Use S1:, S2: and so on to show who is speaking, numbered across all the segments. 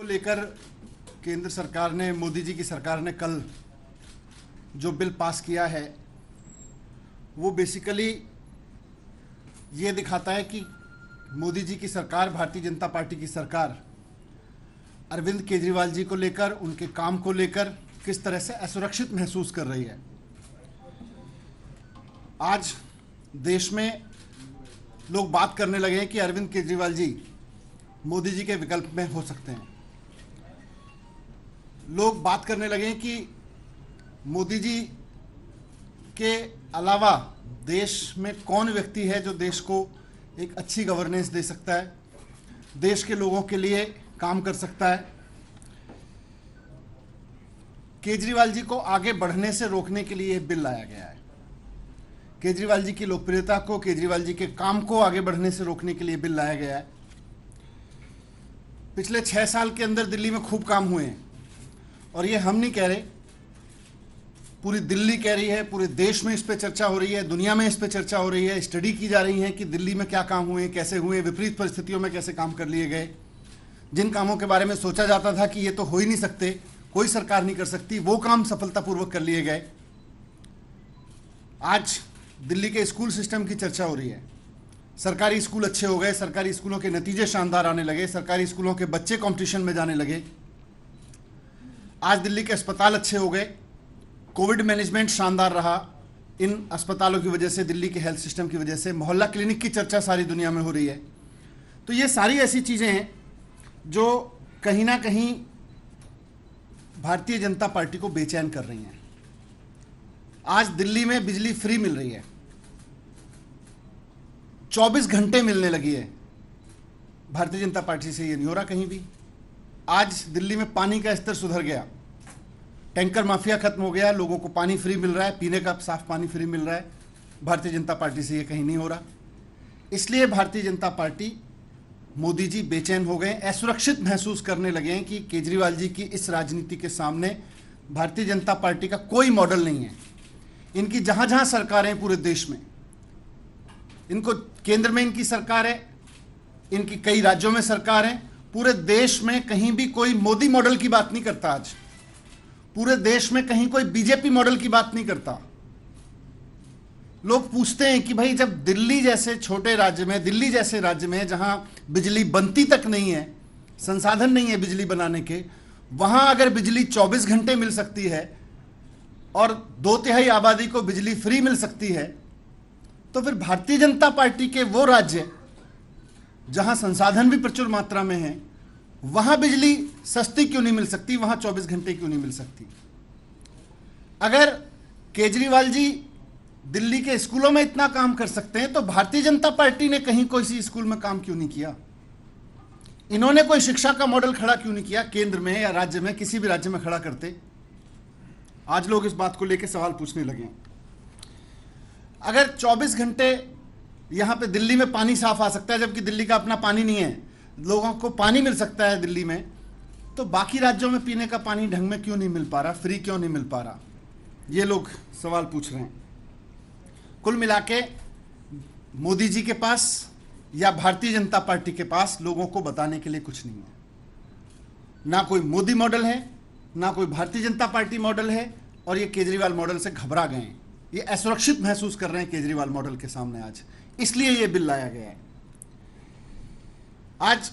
S1: को लेकर केंद्र सरकार ने, मोदी जी की सरकार ने कल जो बिल पास किया है वो बेसिकली ये दिखाता है कि मोदी जी की सरकार, भारतीय जनता पार्टी की सरकार अरविंद केजरीवाल जी को लेकर, उनके काम को लेकर किस तरह से असुरक्षित महसूस कर रही है। आज देश में लोग बात करने लगे हैं कि अरविंद केजरीवाल जी मोदी जी के विकल्प में हो सकते हैं। लोग बात करने लगे हैं कि मोदी जी के अलावा देश में कौन व्यक्ति है जो देश को एक अच्छी गवर्नेंस दे सकता है, देश के लोगों के लिए काम कर सकता है। केजरीवाल जी को आगे बढ़ने से रोकने के लिए यह बिल लाया गया है। केजरीवाल जी की लोकप्रियता को, केजरीवाल जी के काम को आगे बढ़ने से रोकने के लिए बिल लाया गया है। पिछले 6 साल के अंदर दिल्ली में खूब काम हुए हैं और ये हम नहीं कह रहे, पूरी दिल्ली कह रही है, पूरे देश में इस पे चर्चा हो रही है, दुनिया में इस पे चर्चा हो रही है। स्टडी की जा रही है कि दिल्ली में क्या काम हुए, कैसे हुए, विपरीत परिस्थितियों में कैसे काम कर लिए गए। जिन कामों के बारे में सोचा जाता था कि ये तो हो ही नहीं सकते, कोई सरकार नहीं कर सकती, वो काम सफलतापूर्वक कर लिए गए। आज दिल्ली के स्कूल सिस्टम की चर्चा हो रही है। सरकारी स्कूल अच्छे हो गए, सरकारी स्कूलों के नतीजे शानदार आने लगे, सरकारी स्कूलों के बच्चे कंपटीशन में जाने लगे। आज दिल्ली के अस्पताल अच्छे हो गए, कोविड मैनेजमेंट शानदार रहा। इन अस्पतालों की वजह से, दिल्ली के हेल्थ सिस्टम की वजह से मोहल्ला क्लिनिक की चर्चा सारी दुनिया में हो रही है। तो ये सारी ऐसी चीज़ें हैं जो कहीं ना कहीं भारतीय जनता पार्टी को बेचैन कर रही हैं। आज दिल्ली में बिजली फ्री मिल रही है, 24 घंटे मिलने लगी है। भारतीय जनता पार्टी से ये नहीं हो रहा कहीं भी। आज दिल्ली में पानी का स्तर सुधर गया, टैंकर माफिया खत्म हो गया, लोगों को पानी फ्री मिल रहा है, पीने का साफ पानी फ्री मिल रहा है। भारतीय जनता पार्टी से ये कहीं नहीं हो रहा। इसलिए भारतीय जनता पार्टी, मोदी जी बेचैन हो गए, असुरक्षित महसूस करने लगे हैं कि केजरीवाल जी की इस राजनीति के सामने भारतीय जनता पार्टी का कोई मॉडल नहीं है। इनकी जहां जहां सरकार है पूरे देश में, इनको केंद्र में इनकी सरकार है, इनकी कई राज्यों में सरकार है, पूरे देश में कहीं भी कोई मोदी मॉडल की बात नहीं करता। आज पूरे देश में कहीं कोई बीजेपी मॉडल की बात नहीं करता। लोग पूछते हैं कि भाई, जब दिल्ली जैसे छोटे राज्य में, दिल्ली जैसे राज्य में जहां बिजली बनती तक नहीं है, संसाधन नहीं है बिजली बनाने के, वहां अगर बिजली 24 घंटे मिल सकती है और 2/3 आबादी को बिजली फ्री मिल सकती है, तो फिर भारतीय जनता पार्टी के वो राज्य जहां संसाधन भी प्रचुर मात्रा में है, वहां बिजली सस्ती क्यों नहीं मिल सकती, वहां 24 घंटे क्यों नहीं मिल सकती। अगर केजरीवाल जी दिल्ली के स्कूलों में इतना काम कर सकते हैं तो भारतीय जनता पार्टी ने कहीं कोई सी स्कूल में काम क्यों नहीं किया? इन्होंने कोई शिक्षा का मॉडल खड़ा क्यों नहीं किया? केंद्र में या राज्य में, किसी भी राज्य में खड़ा करते। आज लोग इस बात को लेकर सवाल पूछने लगे। अगर 24 घंटे यहां पे दिल्ली में पानी साफ आ सकता है, जबकि दिल्ली का अपना पानी नहीं है, लोगों को पानी मिल सकता है दिल्ली में, तो बाकी राज्यों में पीने का पानी ढंग में क्यों नहीं मिल पा रहा, फ्री क्यों नहीं मिल पा रहा? ये लोग सवाल पूछ रहे हैं। कुल मिला के मोदी जी के पास या भारतीय जनता पार्टी के पास लोगों को बताने के लिए कुछ नहीं है। ना कोई मोदी मॉडल है, ना कोई भारतीय जनता पार्टी मॉडल है, और ये केजरीवाल मॉडल से घबरा गए हैं। ये असुरक्षित महसूस कर रहे हैं केजरीवाल मॉडल के सामने आज, इसलिए ये बिल लाया गया है। आज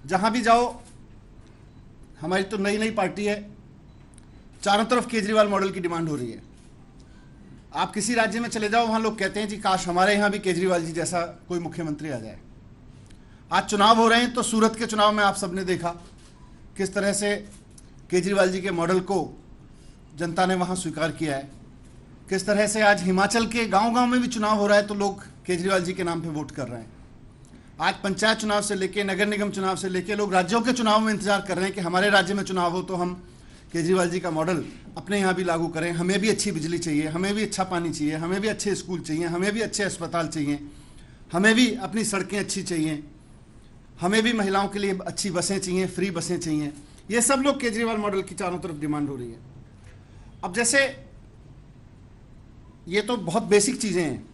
S1: जहां भी जाओ, हमारी तो नई नई पार्टी है, चारों तरफ केजरीवाल मॉडल की डिमांड हो रही है। आप किसी राज्य में चले जाओ, वहां लोग कहते हैं जी काश हमारे यहां भी केजरीवाल जी जैसा कोई मुख्यमंत्री आ जाए। आज चुनाव हो रहे हैं, तो सूरत के चुनाव में आप सबने देखा किस तरह से केजरीवाल जी के मॉडल को जनता ने वहां स्वीकार किया है। किस तरह से आज हिमाचल के गांव-गांव में भी चुनाव हो रहा है तो लोग केजरीवाल जी के नाम पे वोट कर रहे हैं। आज पंचायत चुनाव से लेके, नगर निगम चुनाव से लेके, लोग राज्यों के चुनाव में इंतजार कर रहे हैं कि हमारे राज्य में चुनाव हो तो हम केजरीवाल जी का मॉडल अपने यहाँ भी लागू करें। हमें भी अच्छी बिजली चाहिए, हमें भी अच्छा पानी चाहिए, हमें भी अच्छे स्कूल चाहिए, हमें भी अच्छे अस्पताल चाहिए, हमें भी अपनी सड़कें अच्छी चाहिए, हमें भी महिलाओं के लिए अच्छी बसें चाहिए, फ्री बसें चाहिए। ये सब लोग केजरीवाल मॉडल की चारों तरफ डिमांड हो रही है। अब जैसे ये तो बहुत बेसिक चीज़ें हैं,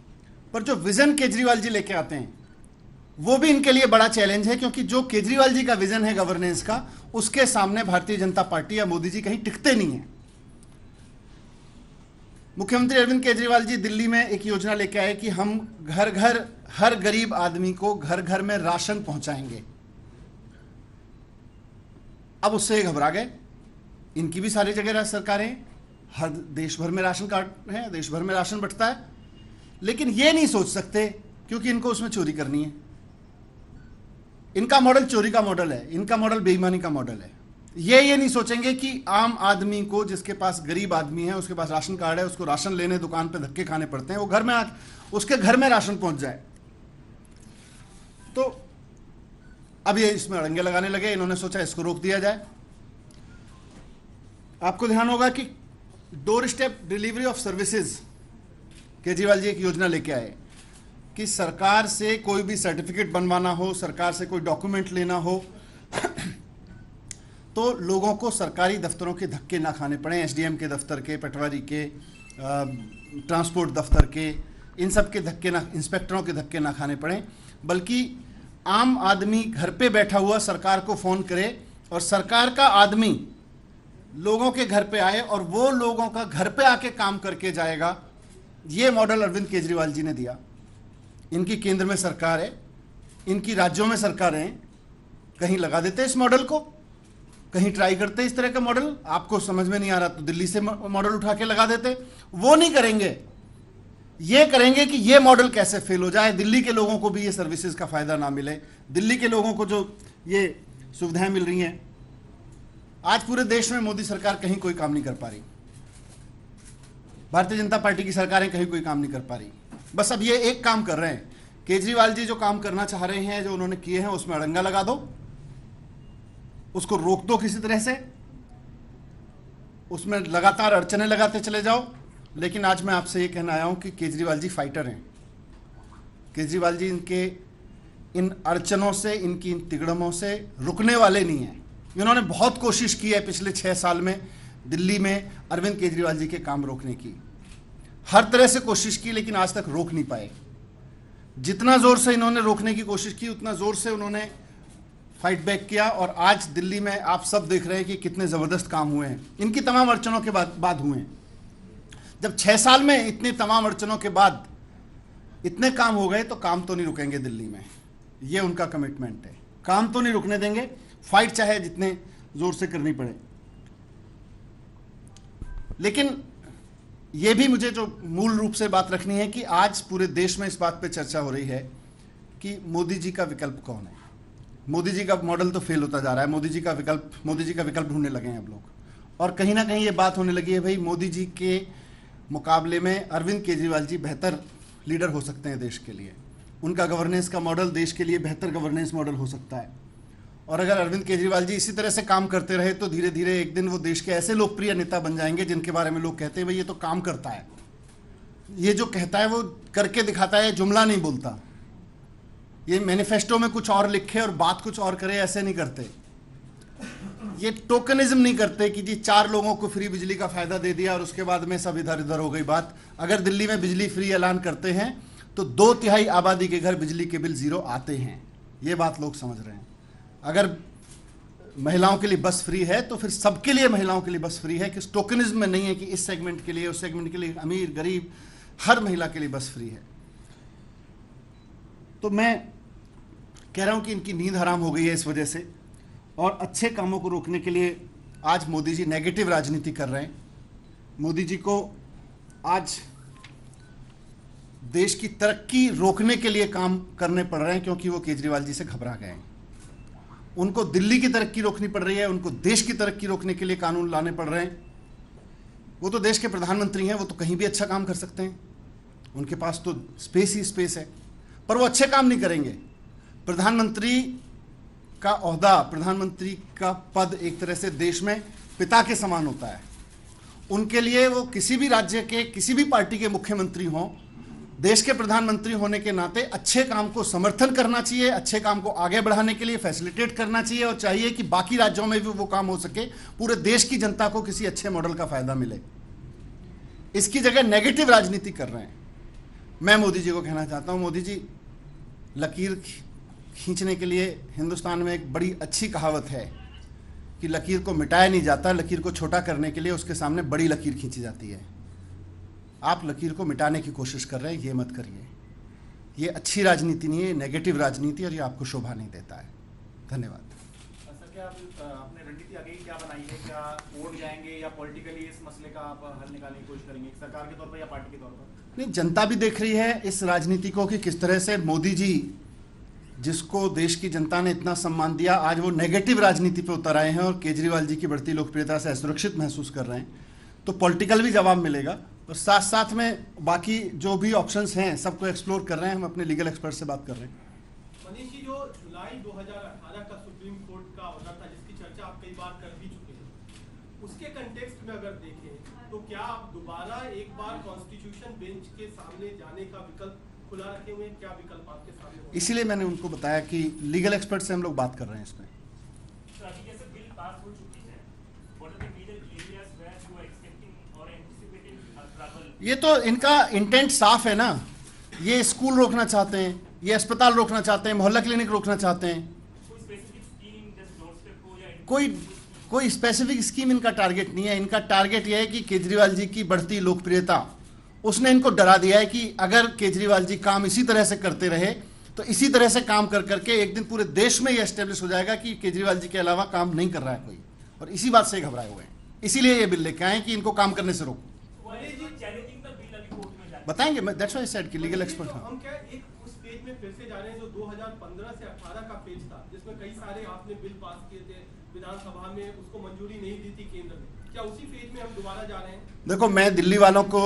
S1: पर जो विज़न केजरीवाल जी लेके आते हैं वो भी इनके लिए बड़ा चैलेंज है, क्योंकि जो केजरीवाल जी का विजन है गवर्नेंस का, उसके सामने भारतीय जनता पार्टी या मोदी जी कहीं टिकते नहीं है। मुख्यमंत्री अरविंद केजरीवाल जी दिल्ली में एक योजना लेके आए कि हम घर घर हर गरीब आदमी को घर घर में राशन पहुंचाएंगे। अब उससे ये घबरा गए। इनकी भी सारी जगह सरकारें, हर देश भर में राशन कार्ड है, देश भर में राशन बंटता है, लेकिन ये नहीं सोच सकते क्योंकि इनको उसमें चोरी करनी है। इनका मॉडल चोरी का मॉडल है, इनका मॉडल बेईमानी का मॉडल है। ये नहीं सोचेंगे कि आम आदमी को, जिसके पास गरीब आदमी है, उसके पास राशन कार्ड है, उसको राशन लेने दुकान पे धक्के खाने पड़ते हैं, वो घर में उसके घर में राशन पहुंच जाए। तो अब ये इसमें अड़ंगे लगाने लगे। इन्होंने सोचा इसको रोक दिया जाए। आपको ध्यान होगा कि door step delivery of services, Kejriwal ji एक योजना लेके आए कि सरकार से कोई भी सर्टिफिकेट बनवाना हो, सरकार से कोई डॉक्यूमेंट लेना हो, तो लोगों को सरकारी दफ्तरों के धक्के ना खाने पड़े, एसडीएम के दफ्तर के, पटवारी के, ट्रांसपोर्ट दफ्तर के, इन सब के धक्के ना, इंस्पेक्टरों के धक्के ना खाने पड़े, बल्कि आम आदमी घर पे बैठा हुआ सरकार को फ़ोन करे और सरकार का आदमी लोगों के घर पे आए और वो लोगों का घर पे आके काम करके जाएगा। ये मॉडल अरविंद केजरीवाल जी ने दिया। इनकी केंद्र में सरकार है, इनकी राज्यों में सरकारें हैं, कहीं लगा देते इस मॉडल को, कहीं ट्राई करते इस तरह का मॉडल। आपको समझ में नहीं आ रहा तो दिल्ली से मॉडल उठा के लगा देते। वो नहीं करेंगे, ये करेंगे कि ये मॉडल कैसे फेल हो जाए, दिल्ली के लोगों को भी ये सर्विसेज का फायदा ना मिले, दिल्ली के लोगों को जो ये सुविधाएं मिल रही हैं। आज पूरे देश में मोदी सरकार कहीं कोई काम नहीं कर पा रही, भारतीय जनता पार्टी की सरकारें कहीं कोई काम नहीं कर पा रही। बस अब ये एक काम कर रहे हैं, केजरीवाल जी जो काम करना चाह रहे हैं, जो उन्होंने किए हैं, उसमें अड़ंगा लगा दो, उसको रोक दो किसी तरह से, उसमें लगातार अड़चने लगाते चले जाओ। लेकिन आज मैं आपसे ये कहना आया हूं कि केजरीवाल जी फाइटर हैं। केजरीवाल जी इनके इन अड़चनों से, इनकी इन तिगड़मों से रुकने वाले नहीं हैं। इन्होंने बहुत कोशिश की है पिछले 6 साल में दिल्ली में अरविंद केजरीवाल जी के काम रोकने की, हर तरह से कोशिश की, लेकिन आज तक रोक नहीं पाए। जितना जोर से इन्होंने रोकने की कोशिश की, उतना जोर से उन्होंने फाइट बैक किया। और आज दिल्ली में आप सब देख रहे हैं कि कितने ज़बरदस्त काम हुए हैं, इनकी तमाम अड़चनों के बाद हुए हैं। जब 6 साल में इतनी तमाम अड़चनों के बाद इतने काम हो गए, तो काम तो नहीं रुकेंगे दिल्ली में, ये उनका कमिटमेंट है। काम तो नहीं रुकने देंगे, फाइट चाहे जितने जोर से करनी पड़े। लेकिन यह भी मुझे जो मूल रूप से बात रखनी है कि आज पूरे देश में इस बात पे चर्चा हो रही है कि मोदी जी का विकल्प कौन है। मोदी जी का मॉडल तो फेल होता जा रहा है, मोदी जी का विकल्प ढूंढने लगे हैं अब लोग। और कहीं ना कहीं ये बात होने लगी है, भाई मोदी जी के मुकाबले में अरविंद केजरीवाल जी बेहतर लीडर हो सकते हैं देश के लिए। उनका गवर्नेंस का मॉडल देश के लिए बेहतर गवर्नेंस मॉडल हो सकता है। और अगर अरविंद केजरीवाल जी इसी तरह से काम करते रहे तो धीरे धीरे एक दिन वो देश के ऐसे लोकप्रिय नेता बन जाएंगे जिनके बारे में लोग कहते हैं भाई ये तो काम करता है, ये जो कहता है वो करके दिखाता है, जुमला नहीं बोलता, ये मैनिफेस्टो में कुछ और लिखे और बात कुछ और करे, ऐसे नहीं करते। ये टोकनिज्म नहीं करते कि जी 4 लोगों को फ्री बिजली का फायदा दे दिया और उसके बाद में सब इधर उधर हो गई बात। अगर दिल्ली में बिजली फ्री ऐलान करते हैं तो 2/3 आबादी के घर बिजली के बिल 0 आते हैं, ये बात लोग समझ रहे हैं। अगर महिलाओं के लिए बस फ्री है तो फिर सबके लिए महिलाओं के लिए बस फ्री है, कि टोकनिज्म में नहीं है कि इस सेगमेंट के लिए, उस सेगमेंट के लिए, अमीर गरीब हर महिला के लिए बस फ्री है। तो मैं कह रहा हूं कि इनकी नींद हराम हो गई है इस वजह से, और अच्छे कामों को रोकने के लिए आज मोदी जी नेगेटिव राजनीति कर रहे हैं। मोदी जी को आज देश की तरक्की रोकने के लिए काम करने पड़ रहे हैं, क्योंकि वो केजरीवाल जी से घबरा गए हैं। उनको दिल्ली की तरक्की रोकनी पड़ रही है, उनको देश की तरक्की रोकने के लिए कानून लाने पड़ रहे हैं। वो तो देश के प्रधानमंत्री हैं, वो तो कहीं भी अच्छा काम कर सकते हैं, उनके पास तो स्पेस ही स्पेस है, पर वो अच्छे काम नहीं करेंगे। प्रधानमंत्री का ओहदा, प्रधानमंत्री का पद एक तरह से देश में पिता के समान होता है। उनके लिए वो किसी भी राज्य के, किसी भी पार्टी के मुख्यमंत्री हों, देश के प्रधानमंत्री होने के नाते अच्छे काम को समर्थन करना चाहिए, अच्छे काम को आगे बढ़ाने के लिए फैसिलिटेट करना चाहिए, और चाहिए कि बाकी राज्यों में भी वो काम हो सके, पूरे देश की जनता को किसी अच्छे मॉडल का फायदा मिले। इसकी जगह नेगेटिव राजनीति कर रहे हैं। मैं मोदी जी को कहना चाहता हूं, मोदी जी लकीर खींचने के लिए हिंदुस्तान में एक बड़ी अच्छी कहावत है कि लकीर को मिटाया नहीं जाता, लकीर को छोटा करने के लिए उसके सामने बड़ी लकीर खींची जाती है। आप लकीर को मिटाने की कोशिश कर रहे हैं, ये मत करिए। ये अच्छी राजनीति नहीं है, नेगेटिव राजनीति, और ये आपको शोभा नहीं देता है। धन्यवाद।
S2: सर, क्या आपने रणनीति आगे क्या बनाई है? क्या वोट जाएंगे या पॉलिटिकली इस मसले का आप हल निकालने की कोशिश करेंगे, सरकार के तौर पर या पार्टी के तौर पर?
S1: नहीं, जनता भी देख रही है इस राजनीति को कि किस तरह से मोदी जी, जिसको देश की जनता ने इतना सम्मान दिया, आज वो नेगेटिव राजनीति पे उतर आए हैं और केजरीवाल जी की बढ़ती लोकप्रियता से असुरक्षित महसूस कर रहे हैं। तो पॉलिटिकल भी जवाब मिलेगा, और साथ साथ में बाकी जो भी ऑप्शंस हैं सबको एक्सप्लोर कर रहे हैं। हम अपने लीगल एक्सपर्ट से बात कर रहे हैं।
S3: मनीष जी, जो जुलाई 2018 का सुप्रीम कोर्ट का ऑर्डर था, जिसकी चर्चा आप कई बार कर भी चुके हैं, उसके कंटेक्स्ट में अगर देखें तो क्या आप दोबारा एक बार कॉन्स्टिट्यूशन बेंच के सामने जाने का विकल्प खुला रखे हुए हैं? क्या विकल्प आपके सामने होगा?
S1: इसीलिए मैंने उनको बताया कि लीगल एक्सपर्ट से हम लोग बात कर रहे हैं इसमें। ये तो इनका इंटेंट साफ है ना। ये स्कूल रोकना चाहते हैं, ये अस्पताल रोकना चाहते हैं, मोहल्ला क्लिनिक रोकना चाहते हैं। कोई स्पेसिफिक स्कीम इनका टारगेट नहीं है। इनका टारगेट यह है कि केजरीवाल जी की बढ़ती लोकप्रियता, उसने इनको डरा दिया है कि अगर केजरीवाल जी काम इसी तरह से करते रहे तो इसी तरह से काम कर करके एक दिन पूरे देश में यह एस्टेब्लिश हो जाएगा कि केजरीवाल जी के अलावा काम नहीं कर रहा है कोई, और इसी बात से घबराए हुए हैं। इसीलिए ये बिल लेके आए कि इनको काम करने से रोको। बताएंगे, दैट्स व्हाई आई सेड कि लीगल एक्सपर्ट।
S3: हम क्या एक उस पेज में फिर से जा रहे हैं जो 2015 से 18 का पेज था, जिसमें कई सारे आपने बिल पास किए थे विधानसभा में, उसको मंजूरी नहीं दी थी केंद्र में। क्या उसी पेज में हम दोबारा जा रहे हैं? देखो,
S1: मैं दिल्ली वालों को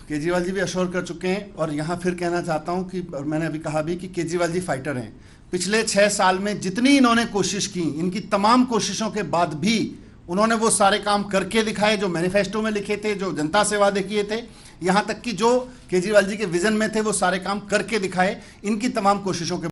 S1: केजरीवाल जी भी अश्योर कर चुके हैं, और यहाँ फिर कहना चाहता हूँ कि, और मैंने अभी कहा भी कि केजरीवाल जी फाइटर हैं। पिछले 6 साल में जितनी इन्होंने कोशिश की, इनकी तमाम कोशिशों के बाद भी उन्होंने वो सारे काम करके दिखाए जो मैनिफेस्टो में लिखे थे, जो जनता से वादे किए थे। यहाँ तक कि जो केजरीवाल जी के विजन में थे वो सारे काम करके दिखाए। इनकी तमाम कोशिशों के